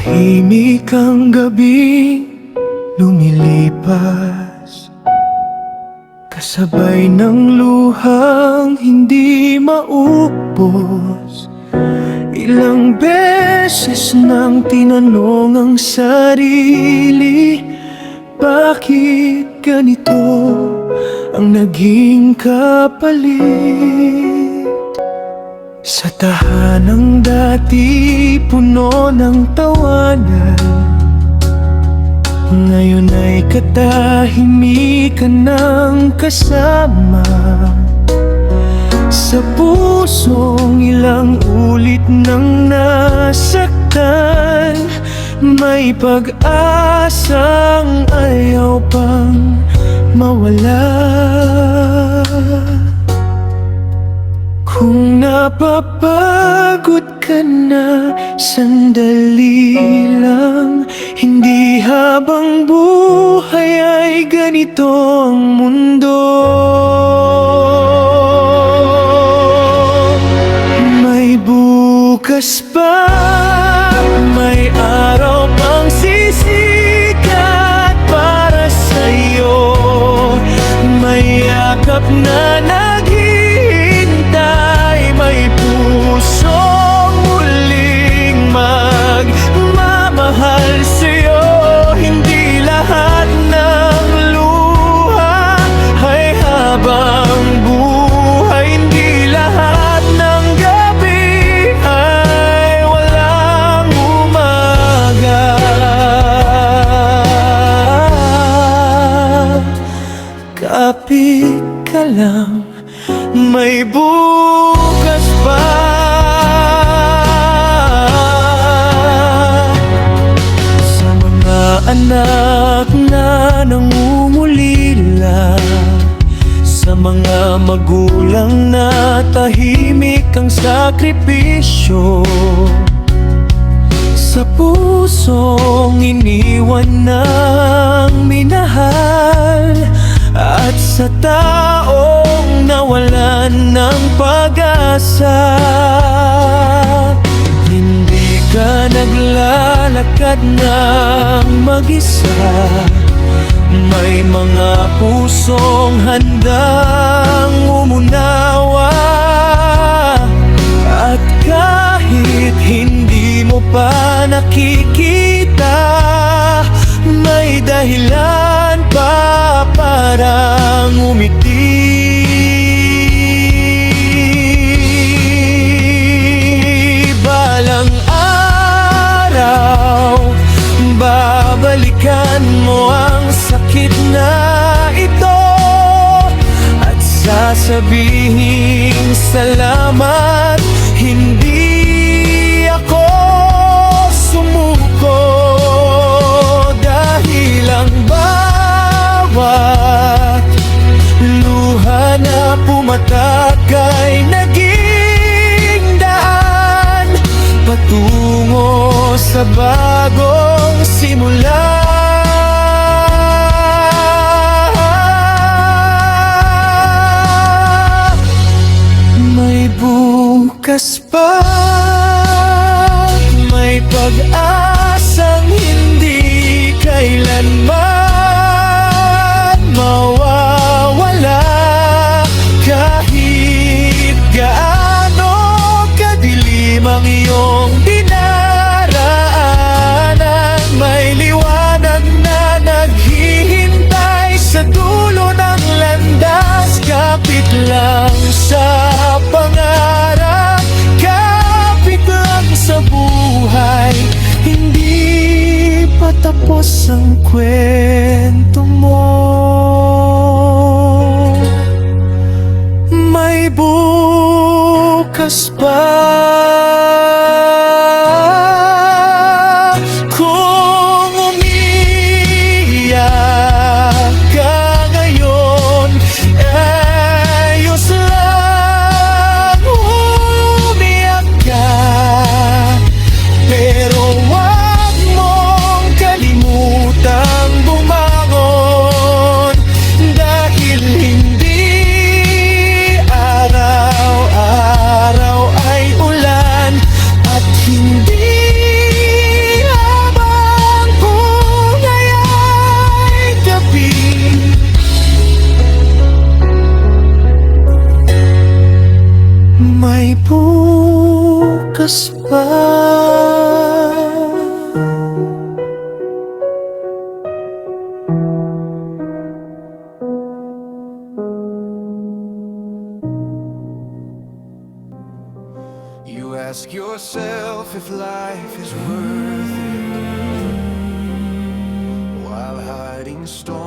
Tahimik ang gabing lumilipas, kasabay ng luhang hindi maubos. Ilang beses nang tinanong ang sarili, bakit ganito ang naging kapalit? Sa tahanang dati puno ng tawanan, ngayon ay katahimikan ng kasama. Sa pusong ilang ulit nang nasaktan, may pag-asang ayaw pang mawala. Kung napapagod ka na, sandali lang. Hindi habang buhay ay ganito ang mundo. May bukas pa, may araw pang sisikat para sa'yo. May yakap na naghihintay, may pusong muling magmamahal sa'yo. Hindi lahat ng luha ay habang buhay, hindi lahat ng gabi ay walang umaga. Kapit ka lang, may bukas pa. Sa mga anak na nangungulila, sa mga magulang na tahimik ang sakripisyo, sa pusong iniwan ng minahal, at sa taong nawalan ng pag-asa. Hindi ka naglalakad ng mag-isa, may mga pusong handang umunawa. At kahit hindi mo pa nakikita, may dahilan pa parang umiti. Balang araw, babalikan mo ang sakit na ito, at sasabihin salamat, hindi ako sumuko. Dahil ang bawat luha na pumatak ay naging daan patungo sa bagong simula. May bukas pa, may pag-asang hindi kailanman mawawala. Kahit gaano kadilim ang iyong dinaraanan, may liwanag na naghihintay sa dulo ng landas. Kapit lang sa pangarap, kapit lang sa buhay, hindi pa tapos ang kwento mo. May bukas pa. Kung umiyak ka ngayon, ayos lang umiyak ka, pero wag mong kalimutang bumangon. may bukas pa. You ask yourself if life is worth it while hiding storms.